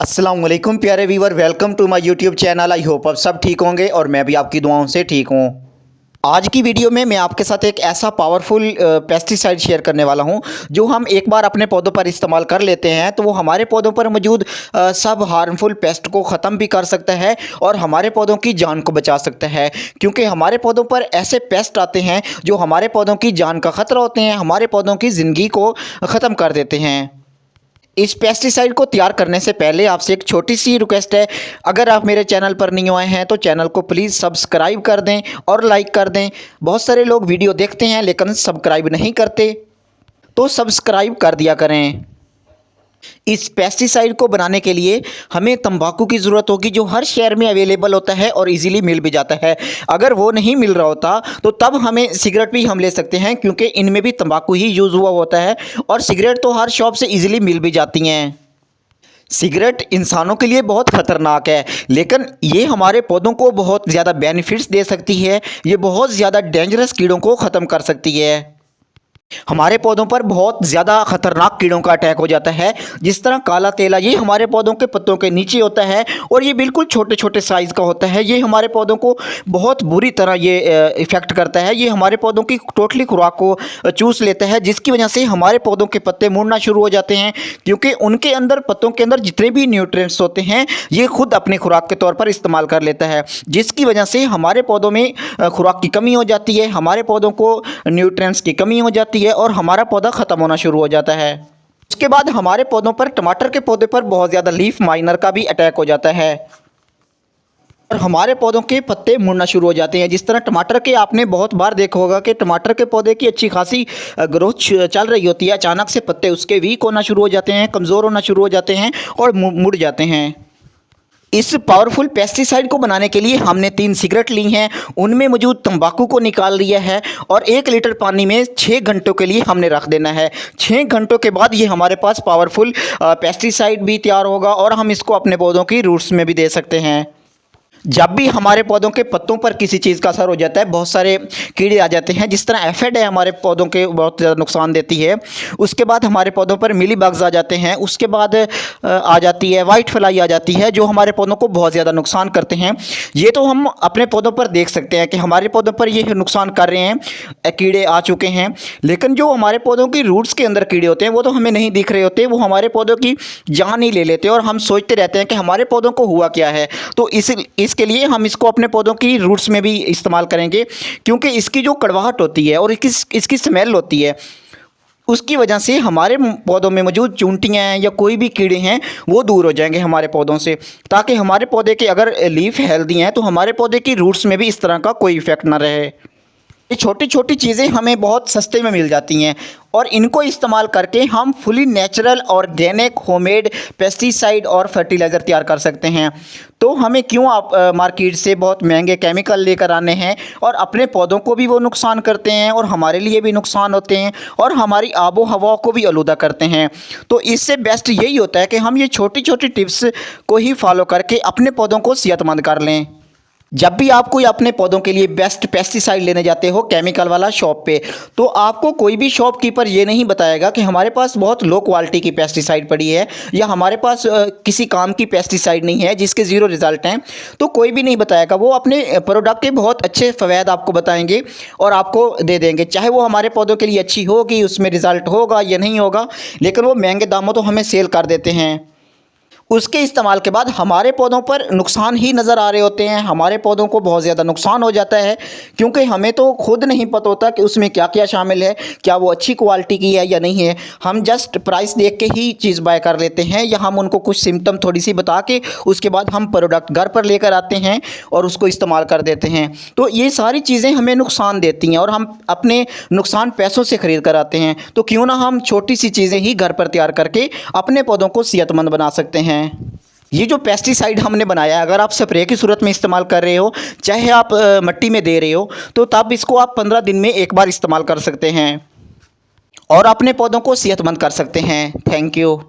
अस्सलाम वालेकुम प्यारे viewer, welcome to my YouTube channel. I hope आप सब ठीक होंगे और मैं भी आपकी दुआओं से ठीक हूँ। आज की वीडियो में मैं आपके साथ एक ऐसा पावरफुल पेस्टिसाइड शेयर करने वाला हूं जो हम एक बार अपने पौधों पर इस्तेमाल कर लेते हैं तो वो हमारे पौधों पर मौजूद सब हार्मफुल पेस्ट को ख़त्म भी कर सकता है और हमारे पौधों की जान को बचा सकता है। क्योंकि हमारे पौधों पर ऐसे पेस्ट आते हैं जो हमारे पौधों की जान का ख़तरा होते हैं, हमारे पौधों की ज़िंदगी को ख़त्म कर देते हैं। इस पेस्टिसाइड को तैयार करने से पहले आपसे एक छोटी सी रिक्वेस्ट है, अगर आप मेरे चैनल पर नहीं आए हैं तो चैनल को प्लीज़ सब्सक्राइब कर दें और लाइक कर दें। बहुत सारे लोग वीडियो देखते हैं लेकिन सब्सक्राइब नहीं करते, तो सब्सक्राइब कर दिया करें। इस पेस्टिसाइड को बनाने के लिए हमें तंबाकू की ज़रूरत होगी जो हर शहर में अवेलेबल होता है और इजीली मिल भी जाता है। अगर वो नहीं मिल रहा होता तो तब हमें सिगरेट भी हम ले सकते हैं, क्योंकि इनमें भी तंबाकू ही यूज़ हुआ होता है और सिगरेट तो हर शॉप से इजीली मिल भी जाती हैं। सिगरेट इंसानों के लिए बहुत ख़तरनाक है, लेकिन ये हमारे पौधों को बहुत ज़्यादा बेनिफिट्स दे सकती है। ये बहुत ज़्यादा डेंजरस कीड़ों को ख़त्म कर सकती है। हमारे पौधों पर बहुत ज़्यादा खतरनाक कीड़ों का अटैक हो जाता है, जिस तरह काला तेला। ये हमारे पौधों के पत्तों के नीचे होता है और ये बिल्कुल छोटे छोटे साइज़ का होता है। ये हमारे पौधों को बहुत बुरी तरह ये इफ़ेक्ट करता है। ये हमारे पौधों की टोटली खुराक को चूस लेता है, जिसकी वजह से हमारे पौधों के पत्ते मुड़ना शुरू हो जाते हैं, क्योंकि उनके अंदर, पत्तों के अंदर जितने भी न्यूट्रिएंट्स होते हैं ये खुद अपने खुराक के तौर पर इस्तेमाल कर लेता है, जिसकी वजह से हमारे पौधों में खुराक की कमी हो जाती है, हमारे पौधों को न्यूट्रिएंट्स की कमी हो जाती है और हमारा पौधा ख़त्म होना शुरू हो जाता है। उसके बाद हमारे पौधों पर, टमाटर के पौधे पर बहुत ज़्यादा लीफ माइनर का भी अटैक हो जाता है और हमारे पौधों के पत्ते मुड़ना शुरू हो जाते हैं। जिस तरह टमाटर के, आपने बहुत बार देखा होगा कि टमाटर के पौधे की अच्छी खासी ग्रोथ चल रही होती है, अचानक से पत्ते उसके वीक होना शुरू हो जाते हैं, कमज़ोर होना शुरू हो जाते हैं और मुड़ जाते हैं। इस पावरफुल पेस्टिसाइड को बनाने के लिए हमने 3 सिगरेट ली हैं, उनमें मौजूद तंबाकू को निकाल लिया है और 1 लीटर पानी में 6 घंटों के लिए हमने रख देना है। 6 घंटों के बाद ये हमारे पास पावरफुल पेस्टिसाइड भी तैयार होगा और हम इसको अपने पौधों की रूट्स में भी दे सकते हैं। जब भी हमारे पौधों के पत्तों पर किसी चीज़ का असर हो जाता है, बहुत सारे कीड़े आ जाते हैं, जिस तरह एफिड है हमारे पौधों के बहुत ज़्यादा नुकसान देती है। उसके बाद हमारे पौधों पर मिली बग्स आ जाते हैं, उसके बाद आ जाती है वाइट फ्लाई आ जाती है, जो हमारे पौधों को बहुत ज़्यादा नुकसान करते हैं। ये तो हम अपने पौधों पर देख सकते हैं कि हमारे पौधों पर ये नुकसान कर रहे हैं, कीड़े आ चुके हैं। लेकिन जो हमारे पौधों की रूट्स के अंदर कीड़े होते हैं वो तो हमें नहीं दिख रहे होते, वो हमारे पौधों की जान ही ले लेते हैं और हम सोचते रहते हैं कि हमारे पौधों को हुआ क्या है। तो इसके लिए हम इसको अपने पौधों की रूट्स में भी इस्तेमाल करेंगे, क्योंकि इसकी जो कड़वाहट होती है और इसकी स्मेल होती है, उसकी वजह से हमारे पौधों में मौजूद चूंटियाँ या कोई भी कीड़े हैं वो दूर हो जाएंगे हमारे पौधों से, ताकि हमारे पौधे के, अगर लीफ हेल्दी हैं तो हमारे पौधे की रूट्स में भी इस तरह का कोई इफेक्ट ना रहे। ये छोटी छोटी चीज़ें हमें बहुत सस्ते में मिल जाती हैं और इनको इस्तेमाल करके हम fully natural organic homemade pesticide और फर्टिलाइज़र तैयार कर सकते हैं। तो हमें क्यों आप मार्केट से बहुत महंगे केमिकल लेकर आने हैं, और अपने पौधों को भी वो नुकसान करते हैं और हमारे लिए भी नुकसान होते हैं और हमारी आबो हवा को भी आलूदा करते हैं। तो इससे बेस्ट यही होता है कि हम ये छोटी छोटी टिप्स को ही फॉलो करके अपने पौधों को सेहतमंद कर लें। जब भी आप कोई अपने पौधों के लिए बेस्ट पेस्टिसाइड लेने जाते हो केमिकल वाला शॉप पे, तो आपको कोई भी शॉपकीपर ये नहीं बताएगा कि हमारे पास बहुत लो क्वालिटी की पेस्टिसाइड पड़ी है या हमारे पास किसी काम की पेस्टिसाइड नहीं है जिसके ज़ीरो रिज़ल्ट हैं। तो कोई भी नहीं बताएगा, वो अपने प्रोडक्ट के बहुत अच्छे फ़वाद आपको बताएंगे और आपको दे देंगे, चाहे वो हमारे पौधों के लिए अच्छी होगी, उसमें रिज़ल्ट होगा या नहीं होगा, लेकिन वो महंगे दामों तो हमें सेल कर देते हैं। उसके इस्तेमाल के बाद हमारे पौधों पर नुकसान ही नज़र आ रहे होते हैं, हमारे पौधों को बहुत ज़्यादा नुकसान हो जाता है, क्योंकि हमें तो खुद नहीं पता होता कि उसमें क्या क्या शामिल है, क्या वो अच्छी क्वालिटी की है या नहीं है। हम जस्ट प्राइस देख के ही चीज़ बाय कर लेते हैं, या हम उनको कुछ सिम्टम थोड़ी सी बता के उसके बाद हम प्रोडक्ट घर पर लेकर आते हैं और उसको इस्तेमाल कर देते हैं। तो ये सारी चीज़ें हमें नुकसान देती हैं और हम अपने नुकसान पैसों से ख़रीद कर आते हैं। तो क्यों ना हम छोटी सी चीज़ें ही घर पर तैयार करके अपने पौधों को सेहतमंद बना सकते हैं। ये जो पेस्टिसाइड हमने बनाया, अगर आप स्प्रे की सूरत में इस्तेमाल कर रहे हो, चाहे आप मिट्टी में दे रहे हो, तो तब इसको आप 15 दिन में एक बार इस्तेमाल कर सकते हैं और अपने पौधों को सेहतमंद कर सकते हैं। Thank you.